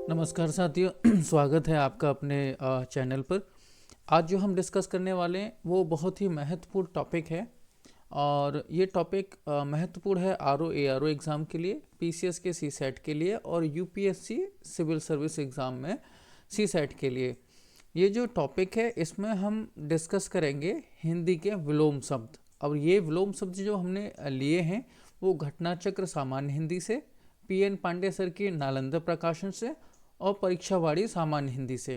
नमस्कार साथियों स्वागत है आपका अपने चैनल पर। आज जो हम डिस्कस करने वाले हैं वो बहुत ही महत्वपूर्ण टॉपिक है और ये टॉपिक महत्वपूर्ण है आरओ एआरओ एग्ज़ाम के लिए, पीसीएस के सीसेट के लिए और यूपीएससी सिविल सर्विस एग्ज़ाम में सीसेट के लिए। ये जो टॉपिक है इसमें हम डिस्कस करेंगे हिंदी के विलोम शब्द। और ये विलोम शब्द जो हमने लिए हैं वो घटना चक्र सामान्य हिंदी से, पीएन पांडे सर की नालंदा प्रकाशन से और परीक्षावाड़ी सामान्य हिंदी से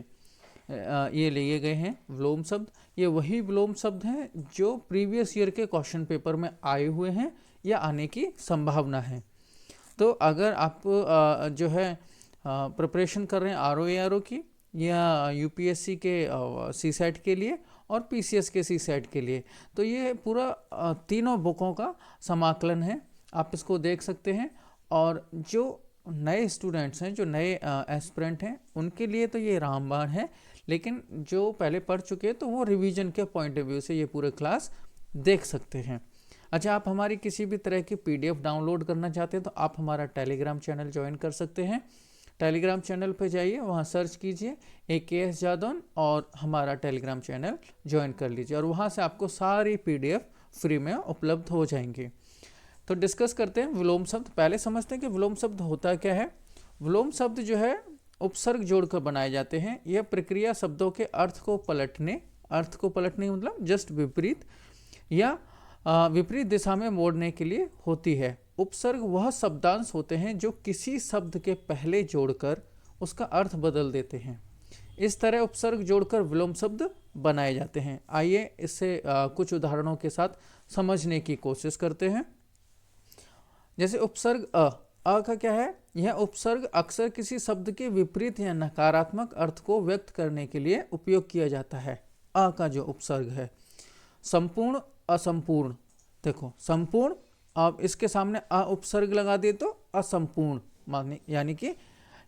ये लिए गए हैं विलोम शब्द। ये वही विलोम शब्द हैं जो प्रीवियस ईयर के क्वेश्चन पेपर में आए हुए हैं या आने की संभावना है। तो अगर आप जो है प्रिपरेशन कर रहे हैं आरओ एआरओ की या यूपीएससी के सीसेट के लिए और पीसीएस के सीसेट के लिए, तो ये पूरा तीनों बुकों का समाकलन है, आप इसको देख सकते हैं। और जो नए स्टूडेंट्स हैं, जो नए एस्पिरेंट हैं, उनके लिए तो ये रामबाण है, लेकिन जो पहले पढ़ चुके हैं तो वो रिवीजन के पॉइंट ऑफ व्यू से ये पूरे क्लास देख सकते हैं। अच्छा, आप हमारी किसी भी तरह की पीडीएफ डाउनलोड करना चाहते हैं तो आप हमारा टेलीग्राम चैनल ज्वाइन कर सकते हैं। टेलीग्राम चैनल पर जाइए, वहाँ सर्च कीजिए AKS जादौन और हमारा टेलीग्राम चैनल ज्वाइन कर लीजिए और वहाँ से आपको सारी पीडीएफ फ्री में उपलब्ध हो जाएंगी। तो डिस्कस करते हैं विलोम शब्द। पहले समझते हैं कि विलोम शब्द होता क्या है। विलोम शब्द जो है उपसर्ग जोड़कर बनाए जाते हैं। यह प्रक्रिया शब्दों के अर्थ को पलटने मतलब जस्ट विपरीत या विपरीत दिशा में मोड़ने के लिए होती है। उपसर्ग वह शब्दांश होते हैं जो किसी शब्द के पहले जोड़कर उसका अर्थ बदल देते हैं। इस तरह उपसर्ग जोड़कर विलोम शब्द बनाए जाते हैं। आइए इससे कुछ उदाहरणों के साथ समझने की कोशिश करते हैं। जैसे उपसर्ग अ का क्या है? यह उपसर्ग अक्सर किसी शब्द के विपरीत या नकारात्मक अर्थ को व्यक्त करने के लिए उपयोग किया जाता है। अ का जो उपसर्ग है, संपूर्ण, असंपूर्ण। देखो संपूर्ण, अब इसके सामने अ उपसर्ग लगा दे तो असंपूर्ण माने, यानी कि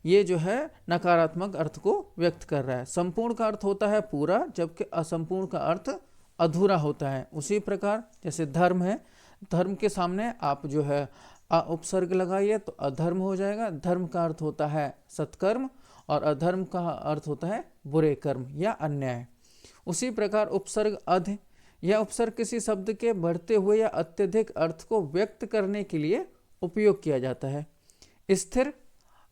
ये जो है नकारात्मक अर्थ को व्यक्त कर रहा है। संपूर्ण का अर्थ होता है पूरा, जबकि असंपूर्ण का अर्थ अधूरा होता है। उसी प्रकार जैसे धर्म है, धर्म के सामने आप जो है उपसर्ग लगाइए तो अधर्म हो जाएगा। धर्म का अर्थ होता है सत्कर्म और अधर्म का अर्थ होता है बुरे कर्म या अन्याय। उसी प्रकार उपसर्ग अध, यह उपसर्ग किसी शब्द के बढ़ते हुए या अत्यधिक अर्थ को व्यक्त करने के लिए उपयोग किया जाता है। स्थिर,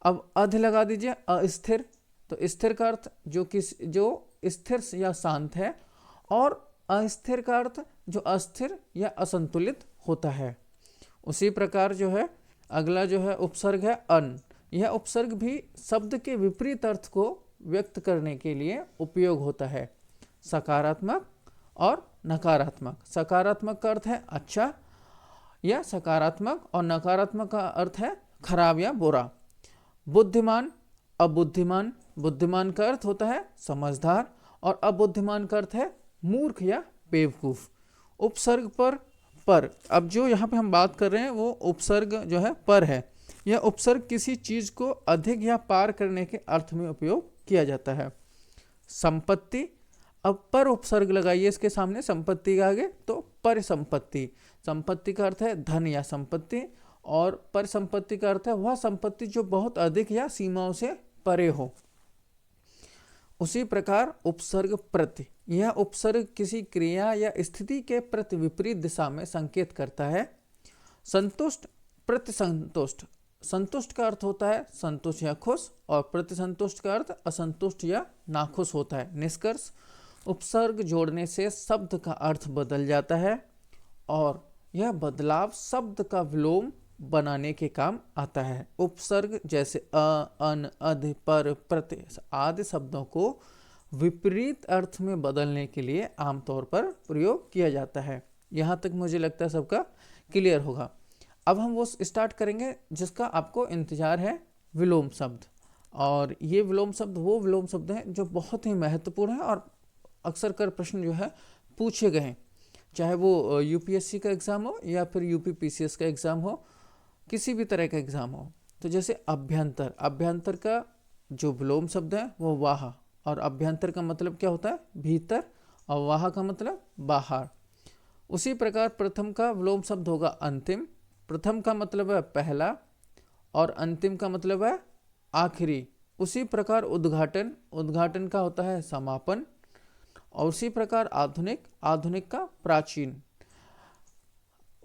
अब अध लगा दीजिए अस्थिर, तो स्थिर का अर्थ जो स्थिर या शांत है, और अस्थिर का अर्थ जो अस्थिर या असंतुलित होता है। उसी प्रकार जो है अगला जो है उपसर्ग है अन। यह उपसर्ग भी शब्द के विपरीत अर्थ को व्यक्त करने के लिए उपयोग होता है। सकारात्मक और नकारात्मक। सकारात्मक का अर्थ है अच्छा या सकारात्मक, और नकारात्मक का अर्थ है खराब या बुरा। बुद्धिमान, अबुद्धिमान। बुद्धिमान का अर्थ होता है समझदार और अबुद्धिमान का अर्थ है मूर्ख या बेवकूफ। उपसर्ग पर। अब जो यहाँ पे हम बात कर रहे हैं वो उपसर्ग जो है पर है। यह उपसर्ग किसी चीज को अधिक या पार करने के अर्थ में उपयोग किया जाता है। संपत्ति, अब पर उपसर्ग लगाइए इसके सामने संपत्ति के आगे तो परिसंपत्ति। संपत्ति का अर्थ है धन या संपत्ति, और परिसंपत्ति का अर्थ है वह संपत्ति जो बहुत अधिक या सीमाओं से परे हो। उसी प्रकार उपसर्ग प्रति, यह उपसर्ग किसी क्रिया या स्थिति के प्रति विपरीत दिशा में संकेत करता है। संतुष्ट, प्रतिसंतुष्ट। संतुष्ट का अर्थ होता है संतुष्ट या खुश, और प्रतिसंतुष्ट का अर्थ असंतुष्ट या नाखुश होता है। निष्कर्ष, उपसर्ग जोड़ने से शब्द का अर्थ बदल जाता है और यह बदलाव शब्द का विलोम बनाने के काम आता है। उपसर्ग जैसे अ, अन, अध, पर, प्रति आदि शब्दों को विपरीत अर्थ में बदलने के लिए आमतौर पर प्रयोग किया जाता है। यहाँ तक मुझे लगता है सबका क्लियर होगा। अब हम वो स्टार्ट करेंगे जिसका आपको इंतजार है, विलोम शब्द। और ये विलोम शब्द वो विलोम शब्द हैं जो बहुत ही महत्वपूर्ण है और अक्सर कर प्रश्न जो है पूछे गए हैं, चाहे वो यूपीएससी का एग्ज़ाम हो या फिर यूपी पीसीएस का एग्ज़ाम हो, किसी भी तरह का एग्ज़ाम हो। तो जैसे अभ्यंतर, अभ्यंतर का जो विलोम शब्द है वो वाह, और अभ्यंतर का मतलब क्या होता है भीतर, और वाह का मतलब बाहर। उसी प्रकार प्रथम का विलोम शब्द होगा अंतिम। प्रथम का मतलब है पहला और अंतिम का मतलब है आखिरी। उसी प्रकार उद्घाटन, उद्घाटन का होता है समापन। और उसी प्रकार आधुनिक, आधुनिक का प्राचीन।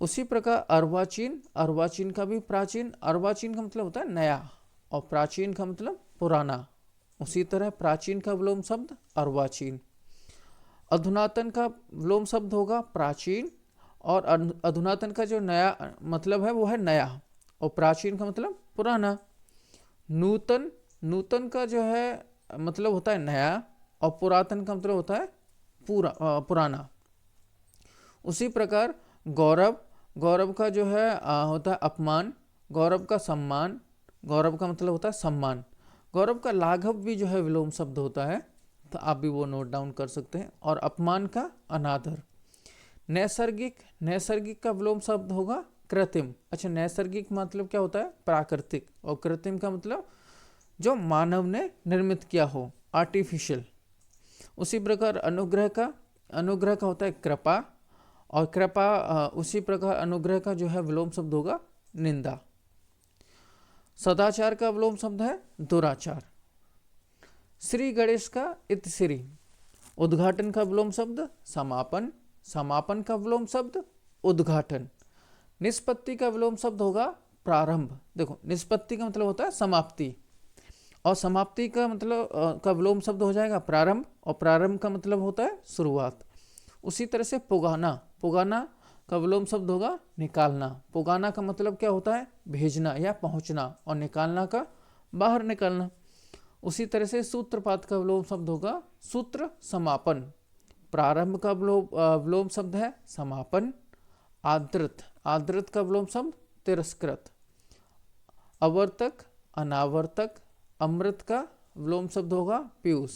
उसी प्रकार अर्वाचीन, अर्वाचीन का भी प्राचीन। अर्वाचीन का मतलब होता है नया और प्राचीन का मतलब पुराना। उसी तरह प्राचीन का विलोम शब्द अर्वाचीन। अधुनातन का विलोम शब्द होगा प्राचीन, और अधुनातन का जो नया मतलब है वो है नया, और प्राचीन का मतलब पुराना। नूतन, नूतन का जो है मतलब होता है नया, और पुरातन का मतलब होता है पुराना। उसी प्रकार गौरव, गौरव का जो है होता है अपमान। गौरव का सम्मान, गौरव का मतलब होता है सम्मान। गौरव का लाघव भी जो है विलोम शब्द होता है, तो आप भी वो नोट डाउन कर सकते हैं। और अपमान का अनादर। नैसर्गिक, नैसर्गिक का विलोम शब्द होगा कृत्रिम। अच्छा, नैसर्गिक मतलब क्या होता है? प्राकृतिक। और कृत्रिम का मतलब जो मानव ने निर्मित किया हो, आर्टिफिशियल। उसी प्रकार अनुग्रह का, अनुग्रह का होता है कृपा। और कृपा उसी प्रकार अनुग्रह का जो है विलोम शब्द होगा निंदा। सदाचार का विलोम शब्द है दुराचार। श्री गणेश का इतिश्री। उद्घाटन का विलोम शब्द समापन। समापन का विलोम शब्द उद्घाटन। निष्पत्ति का विलोम शब्द होगा प्रारंभ। देखो, निष्पत्ति का मतलब होता है समाप्ति, और समाप्ति का मतलब का विलोम शब्द हो जाएगा प्रारंभ, और प्रारंभ का मतलब होता है शुरुआत। उसी तरह से पुगाना, पुगाना का विलोम शब्द होगा निकालना। पुगाना का मतलब क्या होता है? भेजना या पहुंचना, और निकालना का बाहर निकालना। उसी तरह से सूत्रपात का विलोम शब्द होगा सूत्र समापन। प्रारंभ का विलोम शब्द है समापन। आदृत, आदृत का विलोम शब्द तिरस्कृत। अवर्तक, अनावर्तक। अमृत का विलोम शब्द होगा पीयूष।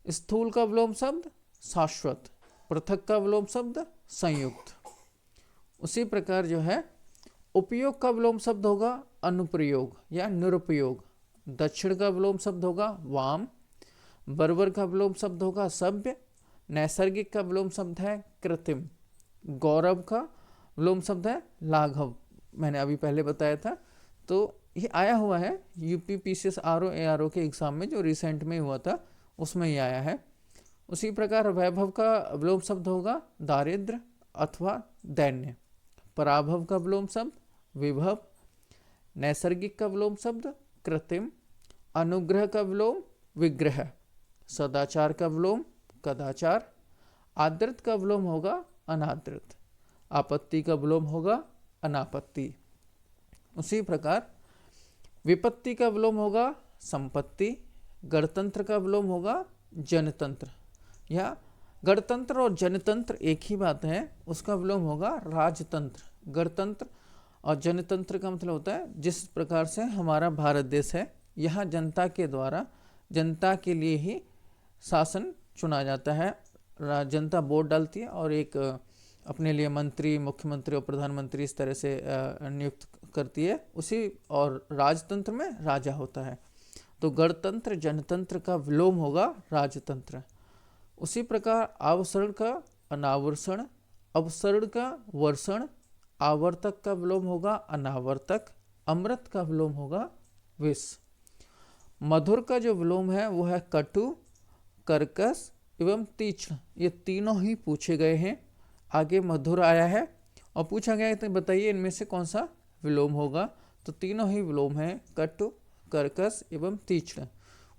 स्थूल का विलोम शब्द शाश्वत। पृथक का विलोम शब्द संयुक्त। उसी प्रकार जो है उपयोग का विलोम शब्द होगा अनुप्रयोग या निरुपयोग। दक्षिण का विलोम शब्द होगा वाम। बर्बर का विलोम शब्द होगा सभ्य। नैसर्गिक का विलोम शब्द है कृत्रिम। गौरव का विलोम शब्द है लाघव, मैंने अभी पहले बताया था। तो ये आया हुआ है यूपी पीसीएस आरओ एआरओ के एग्जाम में, जो रिसेंट में हुआ था उसमें ये आया है। उसी प्रकार वैभव का विलोम शब्द होगा दारिद्र अथवा दैन्य। पराभव का विलोम शब्द विभव। नैसर्गिक का विलोम शब्द कृत्रिम। अनुग्रह का विलोम विग्रह। सदाचार का विलोम कदाचार। आदृत का विलोम होगा अनादृत। आपत्ति का विलोम होगा अनापत्ति। उसी प्रकार विपत्ति का विलोम होगा संपत्ति। गणतंत्र का विलोम होगा जनतंत्र, या गणतंत्र और जनतंत्र एक ही बात है, उसका विलोम होगा राजतंत्र। गणतंत्र और जनतंत्र का मतलब होता है जिस प्रकार से हमारा भारत देश है, यहाँ जनता के द्वारा, जनता के लिए ही शासन चुना जाता है। जनता वोट डालती है और एक अपने लिए मंत्री, मुख्यमंत्री और प्रधानमंत्री इस तरह से नियुक्त करती है उसी। और राजतंत्र में राजा होता है। तो गणतंत्र जनतंत्र का विलोम होगा राजतंत्र। उसी प्रकार आवसरण का अनावर्षण। अवसरण का वर्षण। आवर्तक का विलोम होगा अनावर्तक। अमृत का विलोम होगा विष। मधुर का जो विलोम है वो है कटु, कर्कश एवं तीक्ष्ण। ये तीनों ही पूछे गए हैं। आगे मधुर आया है और पूछा गया है तो बताइए इनमें से कौन सा विलोम होगा। तो तीनों ही विलोम है कटु, कर्कश एवं तीक्ष्ण।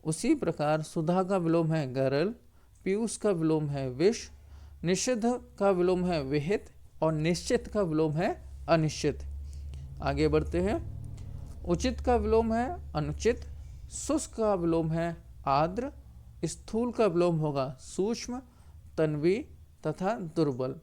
उसी प्रकार सुधा का विलोम है गरल। पीयूष का विलोम है विष। निषिद्ध का विलोम है विहित। और निश्चित का विलोम है अनिश्चित। आगे बढ़ते हैं। उचित का विलोम है अनुचित। शुष्क का विलोम है आर्द्र। स्थूल का विलोम होगा सूक्ष्म, तन्वी तथा दुर्बल।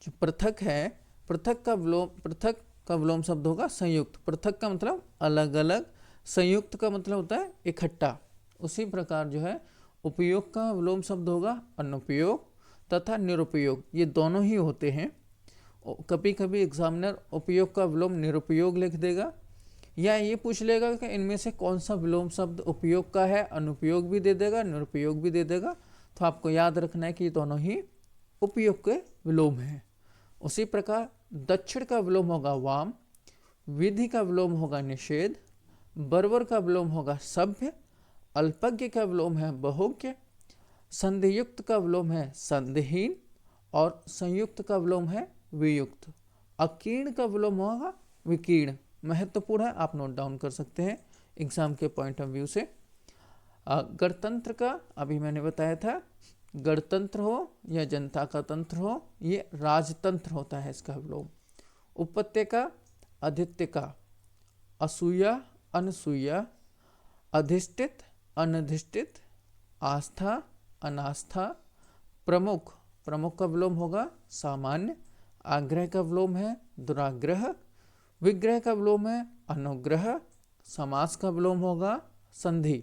जो पृथक है, पृथक का विलोम शब्द होगा संयुक्त। पृथक का मतलब अलग अलग, संयुक्त का मतलब होता है इकट्ठा। उसी प्रकार जो है उपयोग का विलोम शब्द होगा अनुपयोग तथा निरुपयोग। ये दोनों ही होते हैं। कभी कभी एग्जामिनर उपयोग का विलोम निरुपयोग लिख देगा, या ये पूछ लेगा कि इनमें से कौन सा विलोम शब्द उपयोग का है, अनुपयोग भी दे देगा, निरुपयोग भी दे देगा। तो आपको याद रखना है कि दोनों ही उपयोग के विलोम हैं। उसी प्रकार दक्षिण का विलोम होगा वाम। विधि का विलोम होगा निषेध। बर्बर का विलोम होगा सभ्य, अल्पज्ञ का विलोम है बहुज्ञ, संधियुक्त का विलोम है संधिहीन और संयुक्त का विलोम है वियुक्त। अकीर्ण का विलोम होगा विकीर्ण। महत्वपूर्ण है, आप नोट डाउन कर सकते हैं एग्जाम के पॉइंट ऑफ व्यू से। गणतंत्र का अभी मैंने बताया था, गणतंत्र हो या जनता का तंत्र हो, ये राजतंत्र होता है इसका विलोम। उपत्यका, अधित्यका, असूया, अनसूया, अधिष्ठित, अनधिष्ठित, आस्था, अनास्था, प्रमुख, प्रमुख का विलोम होगा सामान्य, आग्रह का विलोम है दुराग्रह, विग्रह का विलोम है अनुग्रह, समास का विलोम होगा संधि।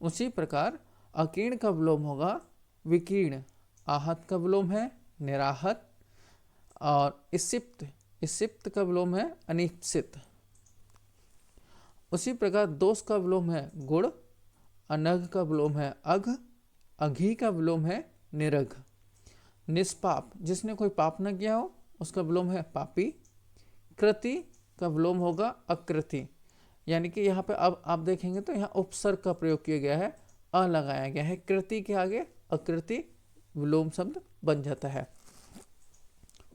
उसी प्रकार अकीर्ण का विलोम होगा विकीर्ण, आहत का विलोम है निराहत और इसिप्त, इसिप्त का विलोम है अनिप्सित। उसी प्रकार दोष का विलोम है गुण, अनघ का विलोम है अघ, अघी का विलोम है निरघ। निष्पाप, जिसने कोई पाप न किया हो उसका विलोम है पापी। कृति का विलोम होगा अकृति, यानी कि यहाँ पे अब आप देखेंगे तो यहाँ उपसर्ग का प्रयोग किया गया है, अ लगाया गया है, कृति के आगे अकृति विलोम शब्द बन जाता है।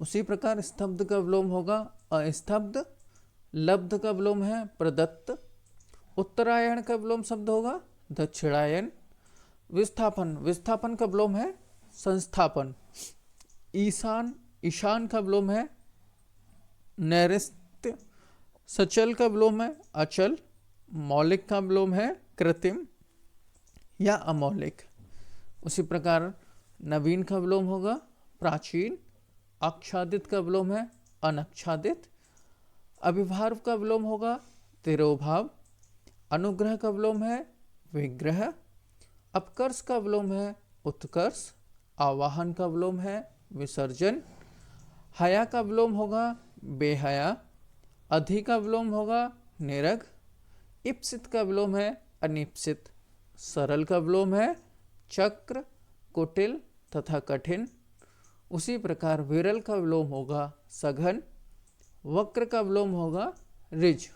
उसी प्रकार स्तब्ध का विलोम होगा अस्तब्ध, लब्ध का विलोम है प्रदत्त, उत्तरायण का विलोम शब्द होगा दक्षिणायन। विस्थापन, विस्थापन का विलोम है संस्थापन। ईशान, ईशान का विलोम है नैऋत्य। सचल का विलोम है अचल। मौलिक का विलोम है कृत्रिम या अमौलिक। उसी प्रकार नवीन का विलोम होगा प्राचीन। आच्छादित का विलोम है अनाच्छादित। अभिभाव का विलोम होगा तिरोभाव। अनुग्रह का विलोम है विग्रह। अपकर्ष का विलोम है उत्कर्ष। आवाहन का विलोम है विसर्जन। हया का विलोम होगा बेहया। अधि का विलोम होगा निरग। इप्सित का विलोम है अनिप्सित। सरल का विलोम है चक्र, कुटिल तथा कठिन। उसी प्रकार विरल का विलोम होगा सघन। वक्र का विलोम होगा ऋज।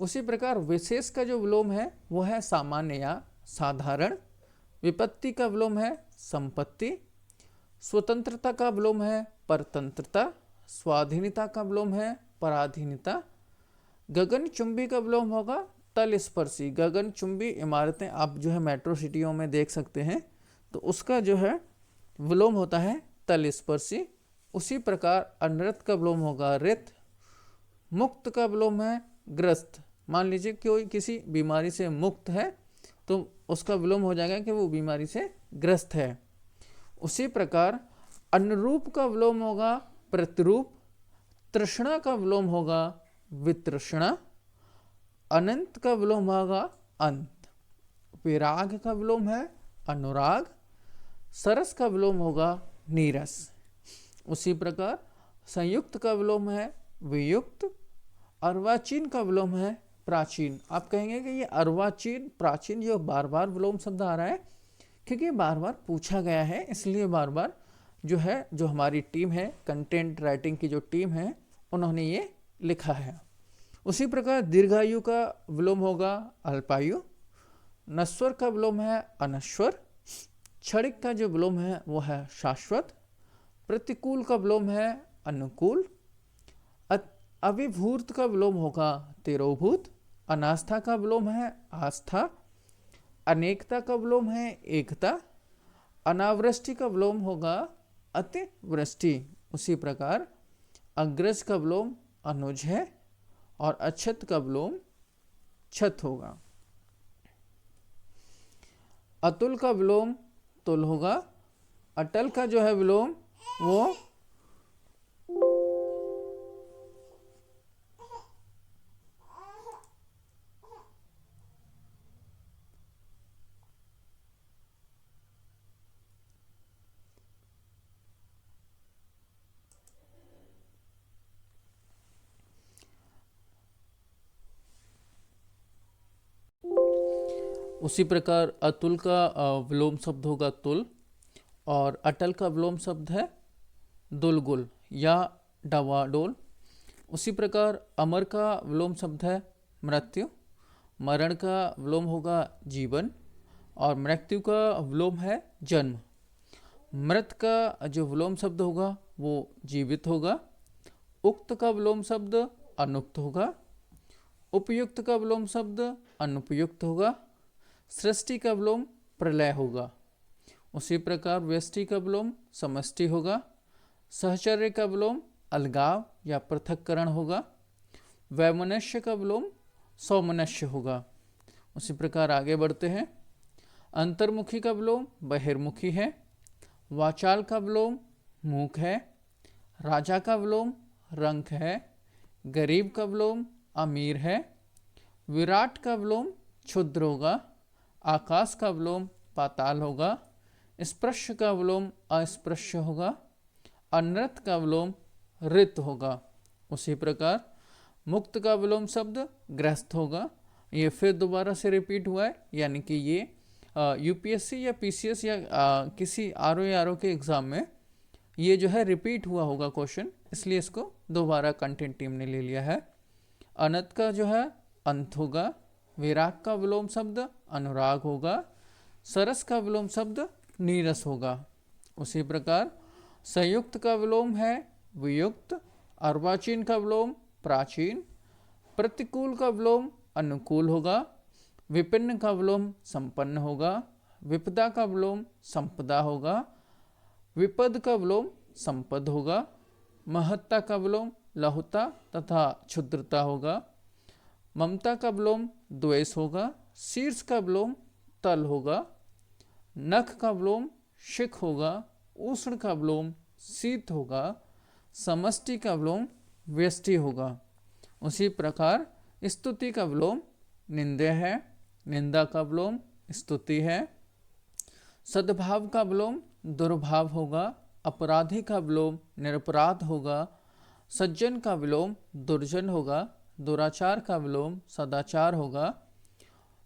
उसी प्रकार विशेष का जो विलोम है वो है सामान्य या साधारण। विपत्ति का विलोम है संपत्ति। स्वतंत्रता का विलोम है परतंत्रता। स्वाधीनता का विलोम है पराधीनता। गगनचुंबी का विलोम होगा तल स्पर्शी। गगनचुंबी इमारतें आप जो है मेट्रो सिटियों में देख सकते हैं, तो उसका जो है विलोम होता है तल स्पर्शी। उसी प्रकार अनृत का विलोम होगा रित। मुक्त का विलोम है ग्रस्त। मान लीजिए कोई किसी बीमारी से मुक्त है तो उसका विलोम हो जाएगा कि वो बीमारी से ग्रस्त है। उसी प्रकार अनुरूप का विलोम होगा प्रतिरूप। तृष्णा का विलोम होगा वितृष्णा। अनंत का विलोम होगा अंत। विराग का विलोम है अनुराग। सरस का विलोम होगा नीरस। उसी प्रकार संयुक्त का विलोम है वियुक्त। अर्वाचीन का विलोम है प्राचीन। आप कहेंगे कि ये अर्वाचीन प्राचीन जो बार बार विलोम शब्द आ रहा है, क्योंकि बार बार पूछा गया है, इसलिए बार बार जो है जो हमारी टीम है कंटेंट राइटिंग की जो टीम है उन्होंने ये लिखा है। उसी प्रकार दीर्घायु का विलोम होगा अल्पायु। नश्वर का विलोम है अनश्वर। क्षणिक का जो विलोम है वो है शाश्वत। प्रतिकूल का विलोम है अनुकूल। अभिभूत का विलोम होगा तिरोभूत। अनास्था का विलोम है आस्था। अनेकता का विलोम है एकता। अनावृष्टि का विलोम होगा अतिवृष्टि। उसी प्रकार अग्रज का विलोम अनुज है और अक्षत का विलोम छत होगा। अतुल का विलोम तुल होगा। अटल का जो है विलोम वो उसी प्रकार अतुल का विलोम शब्द होगा तुल और अटल का विलोम शब्द है दुलगुल या डवाडोल। उसी प्रकार अमर का विलोम शब्द है मृत्यु, मरण का विलोम होगा जीवन और मृत्यु का विलोम है जन्म। मृत का जो विलोम शब्द होगा वो जीवित होगा, उक्त का विलोम शब्द अनुक्त होगा, उपयुक्त का विलोम शब्द अनुपयुक्त होगा, सृष्टि का विलोम प्रलय होगा। उसी प्रकार व्यष्टि का विलोम समष्टि होगा, सहचर्य का विलोम अलगाव या पृथक्करण होगा, वैमनस्य का विलोम सौमनस्य होगा। उसी प्रकार आगे बढ़ते हैं। अंतर्मुखी का विलोम बहिर्मुखी है, वाचाल का विलोम मूक है, राजा का विलोम रंक है, गरीब का विलोम अमीर है, विराट का विलोम क्षुद्र होगा, आकाश का विलोम पाताल होगा, स्पृश्य का विलोम अस्पृश्य होगा, अनृत का विलोम ऋत होगा। उसी प्रकार मुक्त का विलोम शब्द गृहस्थ होगा। ये फिर दोबारा से रिपीट हुआ है, यानी कि ये यूपीएससी या पीसीएस या किसी आरओ या आरओ के एग्ज़ाम में ये जो है रिपीट हुआ होगा क्वेश्चन, इसलिए इसको दोबारा कंटेंट टीम ने ले लिया है। अनंत का जो है अंत होगा, विराग का विलोम शब्द अनुराग होगा, सरस का विलोम शब्द नीरस होगा। उसी प्रकार संयुक्त का विलोम है वियुक्त, अर्वाचीन का विलोम प्राचीन, प्रतिकूल का विलोम अनुकूल होगा, विपिन्न का विलोम संपन्न होगा, विपदा का विलोम संपदा होगा, विपद का विलोम संपद होगा, महत्ता का विलोम लहुता तथा क्षुद्रता होगा, ममता का विलोम द्वेष होगा, शीर्ष का विलोम तल होगा, नख का विलोम शिख होगा, उष्ण का विलोम शीत होगा, समष्टि का विलोम व्यष्टि होगा। उसी प्रकार स्तुति का विलोम निंदे है, निंदा का विलोम स्तुति है, सद्भाव का विलोम दुर्भाव होगा, अपराधी का विलोम निरपराध होगा, सज्जन का विलोम दुर्जन होगा, दुराचार का विलोम सदाचार होगा,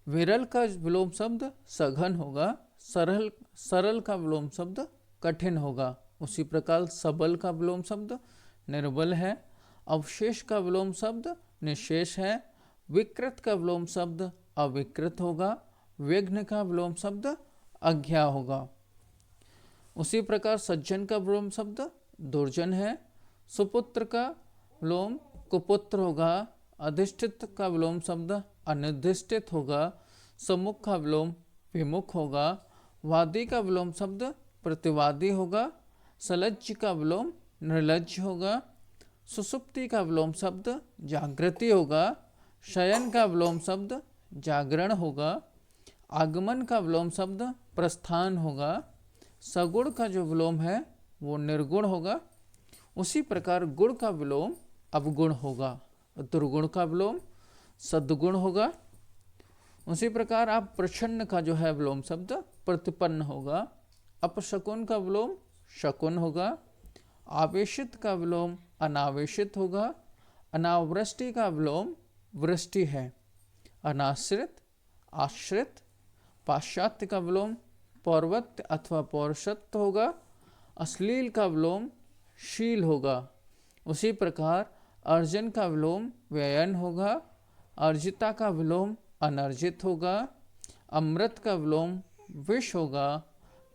विरल का विलोम शब्द सघन होगा, सरल का विलोम शब्द कठिन होगा। उसी प्रकार सबल का विलोम शब्द निर्बल है, अवशेष का विलोम शब्द निशेष है, विकृत का विलोम शब्द अविकृत होगा, विघ्न का विलोम शब्द अज्ञा होगा। उसी प्रकार सज्जन का विलोम शब्द दुर्जन है, सुपुत्र का विलोम कुपुत्र होगा, अधिष्ठित का विलोम शब्द अनिर्दिष्टित होगा, सम्मुख का विलोम विमुख होगा, वादी का विलोम शब्द प्रतिवादी होगा, सलज्ज का विलोम निर्लज्ज होगा, सुसुप्ति का विलोम शब्द जागृति होगा, शयन का विलोम शब्द जागरण होगा, आगमन का विलोम शब्द प्रस्थान होगा, सगुण का जो विलोम है वो निर्गुण होगा। उसी प्रकार गुण का विलोम अवगुण होगा, दुर्गुण का विलोम सद्गुण होगा। उसी प्रकार आप प्रच्छन्न का जो है विलोम शब्द प्रतिपन्न होगा, अपशकुन का विलोम शकुन होगा, आवेशित का विलोम अनावेशित होगा, अनावृष्टि का विलोम वृष्टि है, अनाश्रित आश्रित, पाश्चात्य का विलोम पौर्वत्य अथवा पौरुषत्व होगा, अश्लील का विलोम शील होगा। उसी प्रकार अर्जन का विलोम व्ययन होगा, अर्जिता का विलोम अनर्जित होगा, अमृत का विलोम विष होगा,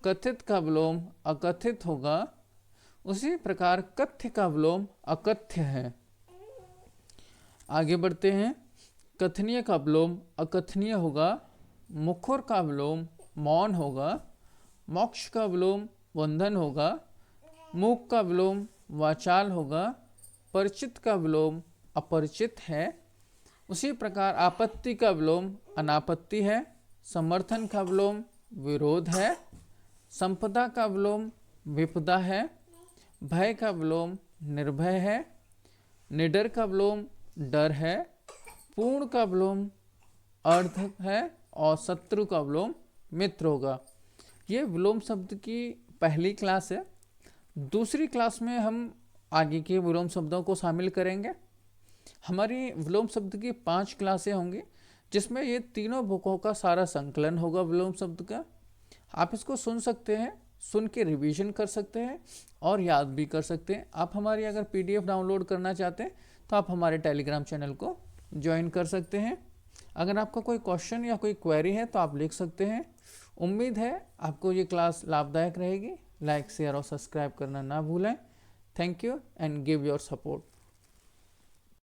कथित का विलोम अकथित होगा। उसी प्रकार कथ्य का विलोम अकथ्य है। आगे बढ़ते हैं। कथनीय का विलोम अकथनीय होगा, मुखर का विलोम मौन होगा, मोक्ष का विलोम बंधन होगा, मूक का विलोम वाचाल होगा, परिचित का विलोम अपरिचित है। उसी प्रकार आपत्ति का विलोम अनापत्ति है, समर्थन का विलोम विरोध है, संपदा का विलोम विपदा है, भय का विलोम निर्भय है, निडर का विलोम डर है, पूर्ण का विलोम अर्ध है और शत्रु का विलोम मित्र होगा। ये विलोम शब्द की पहली क्लास है। दूसरी क्लास में हम आगे के विलोम शब्दों को शामिल करेंगे। हमारी विलोम शब्द की 5 क्लासें होंगी, जिसमें ये तीनों बुकों का सारा संकलन होगा विलोम शब्द का। आप इसको सुन सकते हैं, सुन के रिवीजन कर सकते हैं और याद भी कर सकते हैं। आप हमारी अगर PDF डाउनलोड करना चाहते हैं तो आप हमारे टेलीग्राम चैनल को ज्वाइन कर सकते हैं। अगर आपका कोई क्वेश्चन या कोई क्वेरी है तो आप लिख सकते हैं। उम्मीद है आपको ये क्लास लाभदायक रहेगी। लाइक शेयर और सब्सक्राइब करना ना भूलें। Thank you and give your support.